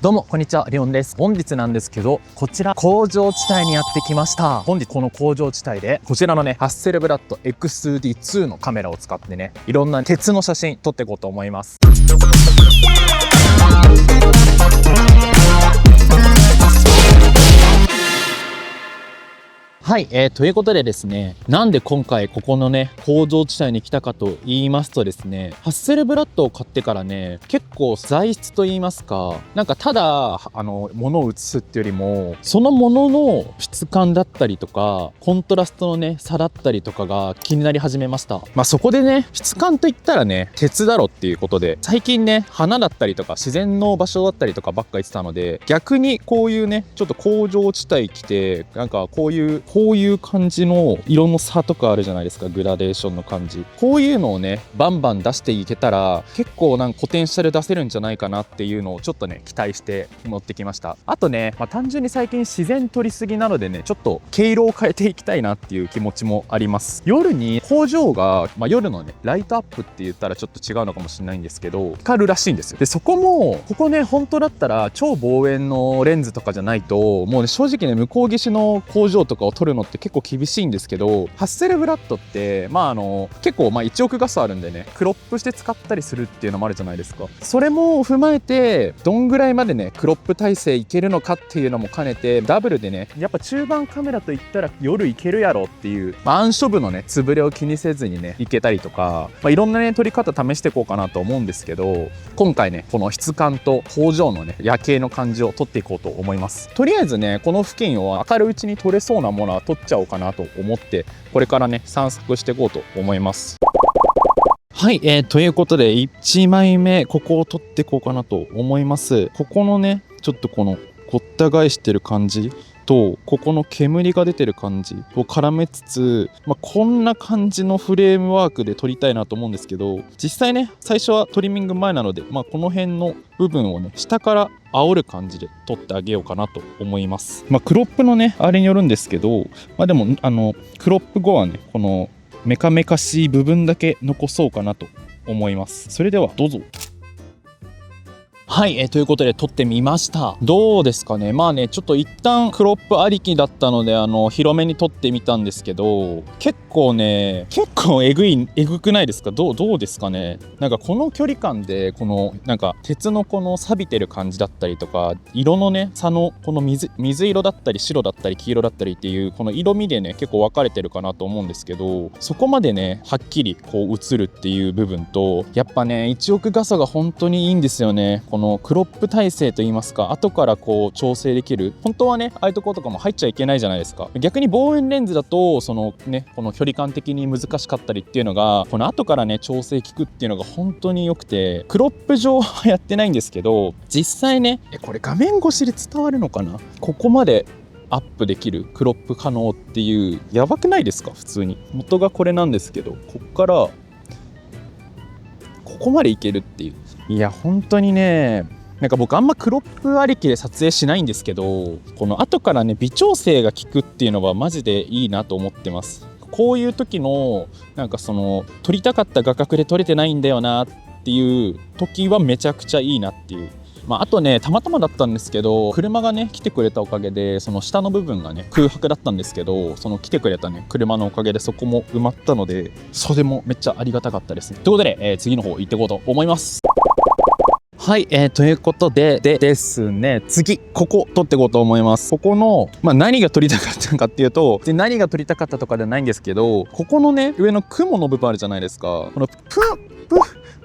どうもこんにちは、リオンです。本日なんですけど、こちら工場地帯にやってきました。本日この工場地帯でこちらのねハッセルブラッド XD2 のカメラを使ってね、いろんな鉄の写真撮っていこうと思います。はい、ということでですね、なんで今回ここのね工場地帯に来たかと言いますとですね、ハッセルブラッドを買ってからね、結構材質と言いますか、なんかただ物を写すっていうよりも、そのものの質感だったりとかコントラストのね差だったりとかが気になり始めました。そこでね、質感といったらね鉄だろっていうことで、最近ね花だったりとか自然の場所だったりとかばっか言ってたので、逆にこういうねちょっと工場地帯来て、なんかこういう感じの色の差とかあるじゃないですか、グラデーションの感じ。こういうのをねバンバン出していけたら、結構なんかポテンシャル出せるんじゃないかなっていうのをちょっとね期待して持ってきました。あとね、単純に最近自然撮りすぎなのでね、ちょっと毛色を変えていきたいなっていう気持ちもあります。夜に工場が、夜のねライトアップって言ったらちょっと違うのかもしれないんですけど、光るらしいんですよ。でそこもここね、本当だったら超望遠のレンズとかじゃないと、もうね正直ね向こう岸の工場とかを撮るのって結構厳しいんですけど、ハッセルブラッドって結構1億画素あるんでね、クロップして使ったりするっていうのもあるじゃないですか。それも踏まえて、どんぐらいまでねクロップ体制いけるのかっていうのも兼ねて、ダブルでね、やっぱ中盤カメラといったら夜いけるやろっていう、暗処部のねつぶれを気にせずにねいけたりとか、いろんなね撮り方試していこうかなと思うんですけど、今回ねこの質感と工場のね夜景の感じを撮っていこうと思います。とりあえずねこの付近を明るいうちに撮れそうなものは撮っちゃおうかなと思って、これからね散策していこうと思います。はい、ということで1枚目ここを撮っていこうかなと思います。ここのねちょっとこのごった返してる感じと、ここの煙が出てる感じを絡めつつ、こんな感じのフレームワークで撮りたいなと思うんですけど、実際ね最初はトリミング前なので、この辺の部分をね下から煽る感じで撮ってあげようかなと思います。クロップのねあれによるんですけど、でもクロップ後はねこのメカメカしい部分だけ残そうかなと思います。それではどうぞ。はい、ということで撮ってみました。どうですかね。ちょっと一旦クロップありきだったので広めに撮ってみたんですけど、結構えぐくないですか。どうですかね。なんかこの距離感でこのなんか鉄のこの錆びてる感じだったりとか、色のね差のこの水色だったり白だったり黄色だったりっていうこの色味でね結構分かれてるかなと思うんですけど、そこまでねはっきりこう映るっていう部分と、やっぱね1億画素が本当にいいんですよね。このクロップ体制といいますか、後からこう調整できる。本当はねああいうところとかも入っちゃいけないじゃないですか。逆に望遠レンズだとこの距離感的に難しかったりっていうのが、この後からね調整効くっていうのが本当に良くて、クロップ上はやってないんですけど、実際ねこれ画面越しで伝わるのかな、ここまでアップできる、クロップ可能っていう、やばくないですか。普通に元がこれなんですけど、こっからここまでいけるっていう。いや本当にね、なんか僕あんまクロップありきで撮影しないんですけど、この後からね微調整が効くっていうのはマジでいいなと思ってます。こういう時のなんか撮りたかった画角で撮れてないんだよなっていう時はめちゃくちゃいいなっていう。あとねたまたまだったんですけど、車がね来てくれたおかげでその下の部分がね空白だったんですけど、その来てくれたね車のおかげでそこも埋まったので、それもめっちゃありがたかったですね。ということで、次の方行っていこうと思います。はい、ということでですね、次ここ撮っていこうと思います。ここの、何が撮りたかったのかっていうと、何が撮りたかったとかじゃないんですけど、ここのね上の雲の部分あるじゃないですか。この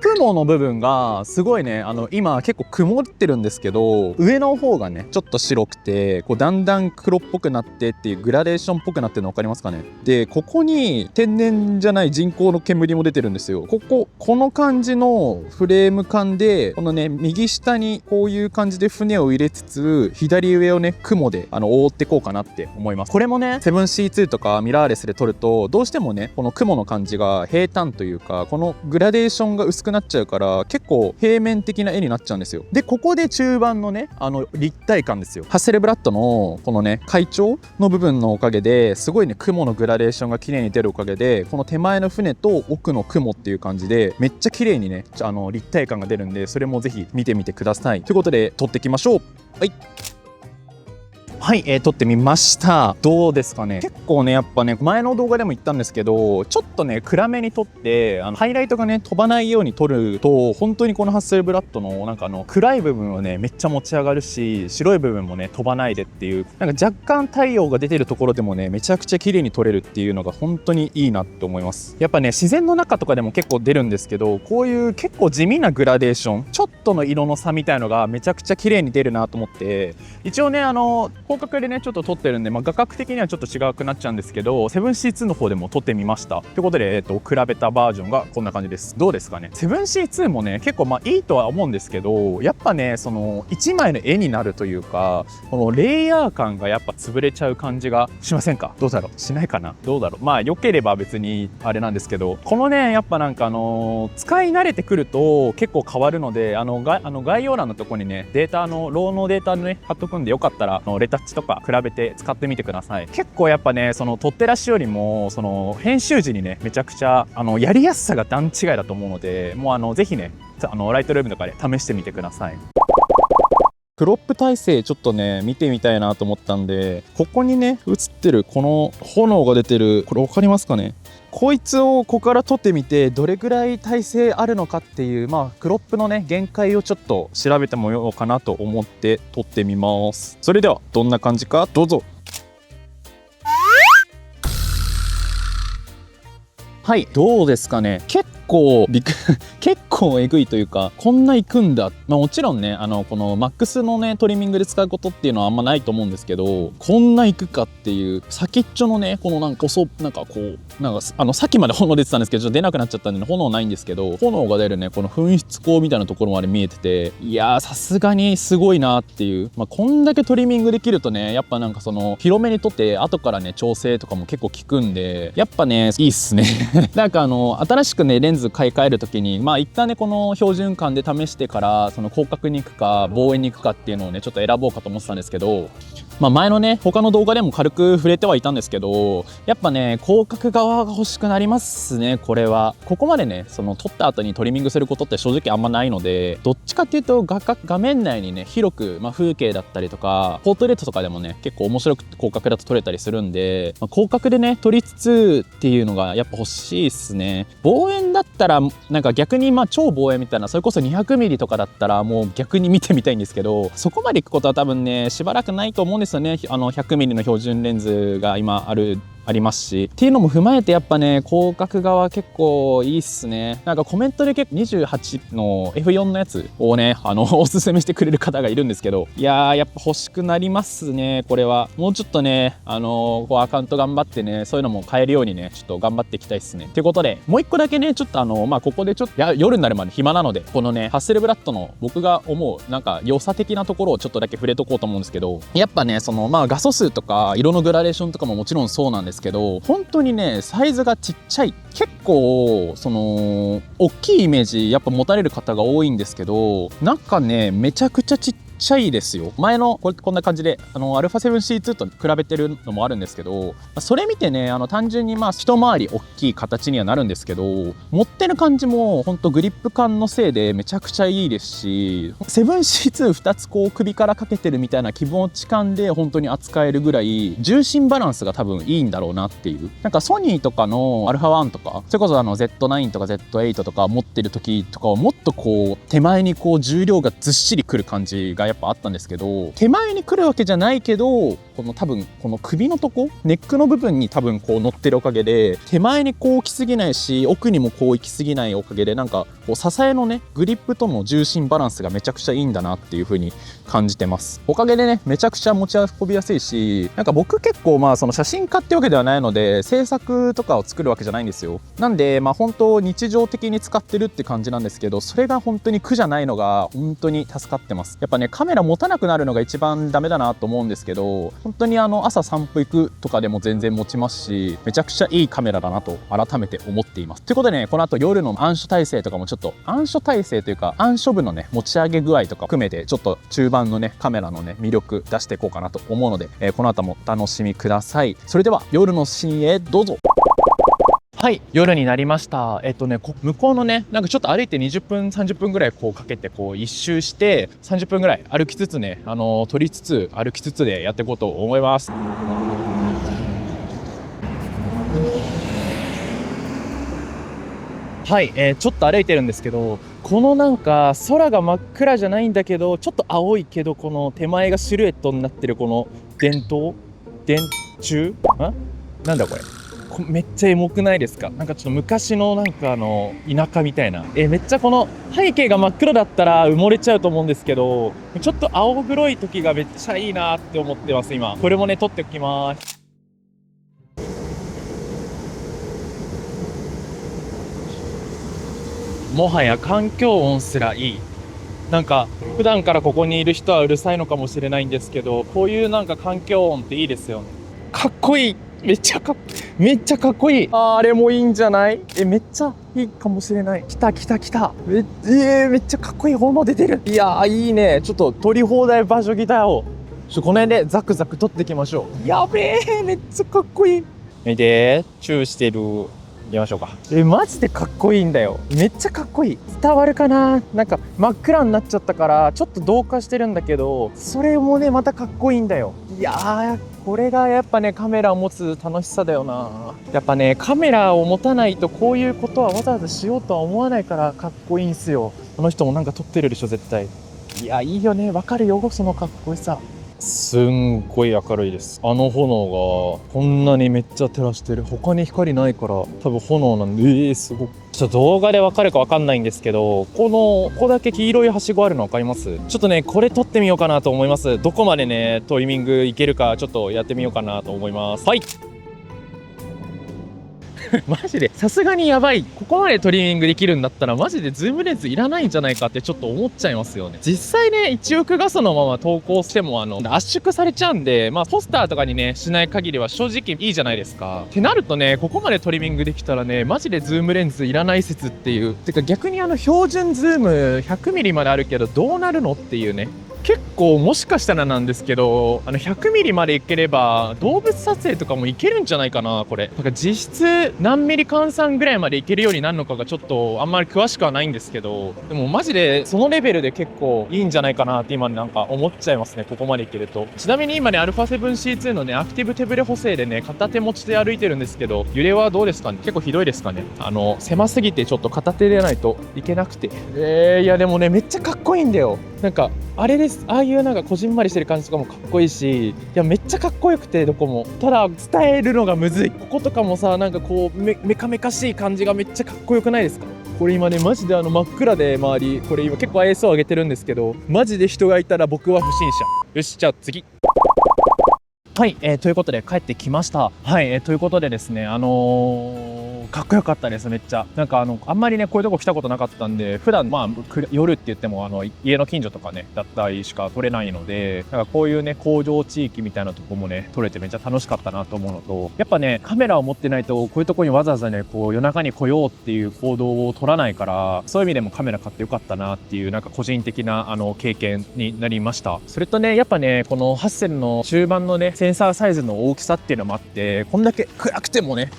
雲の部分がすごいね今結構曇ってるんですけど、上の方がねちょっと白くて、こうだんだん黒っぽくなってっていうグラデーションっぽくなってるの分かりますかね。でここに天然じゃない人工の煙も出てるんですよ。この感じのフレーム感で、このね右下にこういう感じで船を入れつつ、左上をね雲で覆っていこうかなって思います。これもね 7C2 とかミラーレスで撮ると、どうしてもねこの雲の感じが平坦というか、このグラデーションが薄くなっちゃうから結構平面的な絵になっちゃうんですよ。でここで中盤のね立体感ですよ。ハッセルブラットのこのね階調の部分のおかげですごいね雲のグラデーションが綺麗に出るおかげで、この手前の船と奥の雲っていう感じでめっちゃ綺麗にね立体感が出るんで、それもぜひ見てみてください。ということで撮っていきましょう。はいはい、撮ってみました。どうですかね。結構ねやっぱね前の動画でも言ったんですけど、ちょっとね暗めに撮ってハイライトがね飛ばないように撮ると、本当にこのハッセルブラッドのなんか暗い部分はねめっちゃ持ち上がるし、白い部分もね飛ばないでっていう、なんか若干太陽が出てるところでもねめちゃくちゃ綺麗に撮れるっていうのが本当にいいなって思います。やっぱね自然の中とかでも結構出るんですけど、こういう結構地味なグラデーション、ちょっとの色の差みたいのがめちゃくちゃ綺麗に出るなと思って、一応ね広角でねちょっと撮ってるんで、画角的にはちょっと違くなっちゃうんですけど、7C2 の方でも撮ってみました。ということで、比べたバージョンがこんな感じです。どうですかね。7C2 もね結構いいとは思うんですけど、やっぱねその1枚の絵になるというか、このレイヤー感がやっぱ潰れちゃう感じがしませんか。どうだろう、しないかな、どうだろう。良ければ別にあれなんですけど、このねやっぱなんか使い慣れてくると結構変わるので、概要欄のところにねデータローのデータね貼っとくんで、よかったらレタッチとか比べて使ってみてください。結構やっぱねその撮ってらしよりもその編集時にねめちゃくちゃやりやすさが段違いだと思うので、もうぜひねライトルームとかで試してみてください。クロップ体制ちょっとね見てみたいなと思ったんで、ここにね映ってるこの炎が出てるこれ分かりますかね。こいつをここから撮ってみてどれぐらい耐性あるのかっていう、クロップのね限界をちょっと調べてみようかなと思って撮ってみます。それではどんな感じかどうぞ。はい、どうですかね。結構結構えぐいというか、こんな行くんだ。もちろんねこのマックスのねトリミングで使うことっていうのはあんまないと思うんですけど、こんな行くかっていう先っちょのねこのなんかさっきまで炎出てたんですけど、ちょっと出なくなっちゃったんで、ね、炎ないんですけど、炎が出るねこの噴出口みたいなところまで見えてて、いやーさすがにすごいなっていう、こんだけトリミングできるとねやっぱなんかその広めにとって後からね調整とかも結構効くんで、やっぱねいいっすねなんか新しくねレンズ買い替える時に一旦ねこの標準感で試してからその広角に行くか望遠に行くかっていうのをねちょっと選ぼうかと思ってたんですけど、前のね他の動画でも軽く触れてはいたんですけど、やっぱね広角側が欲しくなりますね。これはここまでねその撮った後にトリミングすることって正直あんまないので、どっちかっていうと画面内にね広く、風景だったりとかポートレートとかでもね結構面白くて広角だと撮れたりするんで、広角でね撮りつつっていうのがやっぱ欲しいっすね。望遠だったらなんか逆に超望遠みたいな、それこそ 200mm とかだったらもう逆に見てみたいんですけど、そこまで行くことは多分ねしばらくないと思うんですよね。100mm の標準レンズが今ありますしっていうのも踏まえて、やっぱね広角側結構いいっすね。なんかコメントで結構28の F4 のやつをねおすすめしてくれる方がいるんですけど、いやーやっぱ欲しくなりますね。これはもうちょっとねこうアカウント頑張ってねそういうのも変えるようにねちょっと頑張っていきたいっすね。ということでもう一個だけねちょっとここでちょっと夜になるまで暇なので、このねハッセルブラッドの僕が思うなんか良さ的なところをちょっとだけ触れとこうと思うんですけど、やっぱねその画素数とか色のグラデーションとかももちろんそうなんですけど、本当にねサイズがちっちゃい、結構その大きいイメージやっぱ持たれる方が多いんですけど、なんかねめちゃくちゃちっちゃいですよ。前のこんな感じでα7C2 と比べてるのもあるんですけど、それ見てね単純に一回り大きい形にはなるんですけど、持ってる感じもほんとグリップ感のせいでめちゃくちゃいいですし、7C22 つこう首からかけてるみたいな気持ち感で本当に扱えるぐらい重心バランスが多分いいんだろうなっていう。なんかソニーとかの α1 とかそれこそZ9 とか Z8 とか持ってる時とかはもっとこう手前にこう重量がずっしりくる感じがやっぱあったんですけど、手前に来るわけじゃないけどこの多分この首のとこネックの部分に多分こう乗ってるおかげで手前にこう来すぎないし奥にもこう行き過ぎないおかげで、なんかこう支えのねグリップとの重心バランスがめちゃくちゃいいんだなっていう風に感じてます。おかげでねめちゃくちゃ持ち運びやすいし、なんか僕結構その写真家ってわけではないので制作とかを作るわけじゃないんですよ。なんで本当日常的に使ってるって感じなんですけど、それが本当に苦じゃないのが本当に助かってます。やっぱねカメラ持たなくなるのが一番ダメだなと思うんですけど、本当に朝散歩行くとかでも全然持ちますし、めちゃくちゃいいカメラだなと改めて思っています。ということでね、この後夜の暗所体制とかもちょっと、暗所体制というか暗所部のね持ち上げ具合とか含めてちょっと中盤のねカメラのね魅力出していこうかなと思うので、この後もお楽しみください。それでは夜のシーンへどうぞ。はい、夜になりました。向こうのね、なんかちょっと歩いて20分、30分ぐらいこうかけてこう一周して30分ぐらい歩きつつね、撮りつつ歩きつつでやっていこうと思います。はい、ちょっと歩いてるんですけど、このなんか空が真っ暗じゃないんだけど、ちょっと青いけど、この手前がシルエットになってるこの電柱なんだこれ。めっちゃエモくないですか？なんかちょっと昔のなんか田舎みたいな。めっちゃこの背景が真っ黒だったら埋もれちゃうと思うんですけど、ちょっと青黒い時がめっちゃいいなって思ってます今。これもね撮っておきます。もはや環境音すらいい。なんか普段からここにいる人はうるさいのかもしれないんですけど、こういうなんか環境音っていいですよね。かっこいい。めっちゃかっこいい。あれもいいんじゃない？めっちゃいいかもしれない。来た。めっちゃかっこいい。炎出てる。いやーいいね。ちょっと撮り放題場所来たよ。この辺でザクザク撮っていきましょう。やべえ、めっちゃかっこいい。見て、チューしてる。行きましょうか。マジでかっこいいんだよ。めっちゃかっこいい。伝わるかな？なんか真っ暗になっちゃったからちょっと同化してるんだけど、それもねまたかっこいいんだよ。いやー、これがやっぱねカメラを持つ楽しさだよな。やっぱねカメラを持たないとこういうことはわざわざしようとは思わないからかっこいいんすよ。この人もなんか撮ってるでしょ絶対。いやいいよね、わかるよそのかっこよさ。すんごい明るいです。炎がこんなにめっちゃ照らしてる。他に光ないから多分炎なんで、すごくちょっと動画でわかるかわかんないんですけど、ここだけ黄色いはしごあるのわかります？ちょっとねこれ撮ってみようかなと思います。どこまでねトリミングいけるかちょっとやってみようかなと思います。はいマジでさすがにやばい。ここまでトリミングできるんだったらマジでズームレンズいらないんじゃないかってちょっと思っちゃいますよね。実際ね1億画素のまま投稿しても圧縮されちゃうんで、ポスターとかにねしない限りは正直いいじゃないですか。ってなるとねここまでトリミングできたらねマジでズームレンズいらない説っていう。てか逆に標準ズーム 100mm まであるけどどうなるのっていうね。結構もしかしたらなんですけど100ミリまでいければ動物撮影とかもいけるんじゃないかな。これなんか実質何ミリ換算ぐらいまでいけるようになるのかがちょっとあんまり詳しくはないんですけど、でもマジでそのレベルで結構いいんじゃないかなって今なんか思っちゃいますね、ここまでいけると。ちなみに今ね α7C2 のねアクティブ手ブレ補正でね片手持ちで歩いてるんですけど、揺れはどうですかね？結構ひどいですかね？狭すぎてちょっと片手でないといけなくて、いやでもねめっちゃかっこいいんだよ。なんかあれです。ああいうなんかこじんまりしてる感じとかもかっこいいし、いやめっちゃかっこよくてどこも。ただ伝えるのがむずい。こことかもさなんかこうメカメカしい感じがめっちゃかっこよくないですか？これ今ねマジで真っ暗で周り、これ今結構 ISO 上げてるんですけど、マジで人がいたら僕は不審者。よしじゃあ次。はい、ということで帰ってきました。はい、ということでですねかっこよかったです。めっちゃなんかあんまりねこういうとこ来たことなかったんで、普段夜って言っても家の近所とかねだったりしか撮れないので、なんかこういうね工場地域みたいなとこもね撮れてめっちゃ楽しかったなと思うのと、やっぱねカメラを持ってないとこういうとこにわざわざねこう夜中に来ようっていう行動を取らないから、そういう意味でもカメラ買ってよかったなっていうなんか個人的な経験になりました。それとねやっぱねこのハッセルの中盤のねセンサーサイズの大きさっていうのもあって、こんだけ暗くてもね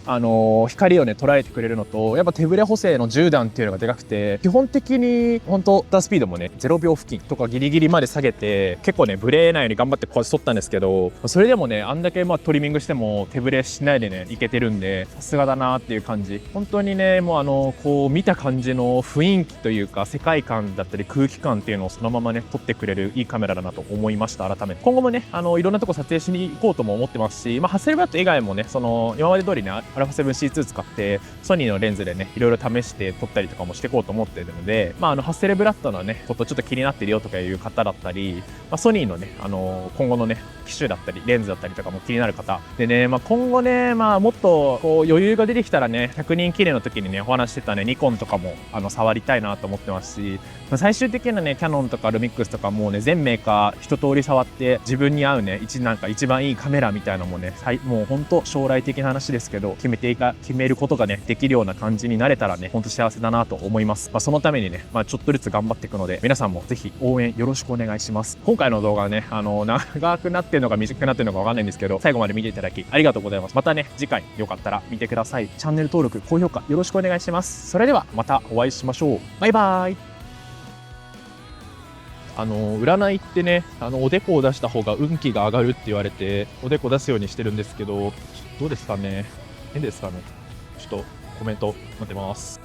光をね捉えてくれるのと、やっぱ手ブレ補正の10段っていうのがでかくて、基本的に本当タースピードもね0秒付近とかギリギリまで下げて結構ねブレないように頑張ってこう撮ったんですけど、それでもねあんだけトリミングしても手ブレしないでねいけてるんで、さすがだなっていう感じ。本当にねもうこう見た感じの雰囲気というか世界観だったり空気感っていうのをそのままね撮ってくれるいいカメラだなと思いました。改めて今後もねいろんなとこ撮影しに行こうとも思ってますし、ハッセルブラッド以外もね今まで通りね α7C2 使ってで、ソニーのレンズでね、いろいろ試して撮ったりとかもしていこうと思ってるので、ハッセルブラッドのね、ことちょっと気になってるよとかいう方だったり、ソニーのね、今後のね、機種だったり、レンズだったりとかも気になる方。でね、今後ね、もっとこう余裕が出てきたらね、100人記念の時にね、お話してたね、ニコンとかも触りたいなと思ってますし、最終的なね、キヤノンとかルミックスとかもうね、全メーカー一通り触って、自分に合うね、一番いいカメラみたいなのもね、もう本当将来的な話ですけど、決めることがね、できるような感じになれたらね、本当幸せだなと思います。そのためにね、ちょっとずつ頑張っていくので、皆さんもぜひ応援よろしくお願いします。今回の動画はね、長くなってるのか短くなってるのかわかんないんですけど、最後まで見ていただきありがとうございます。またね、次回よかったら見てください。チャンネル登録、高評価よろしくお願いします。それではまたお会いしましょう。バイバーイ。占いってね、おでこを出した方が運気が上がるって言われて、おでこ出すようにしてるんですけど、どうですかね？変ですかね？ちょっとコメント待ってます。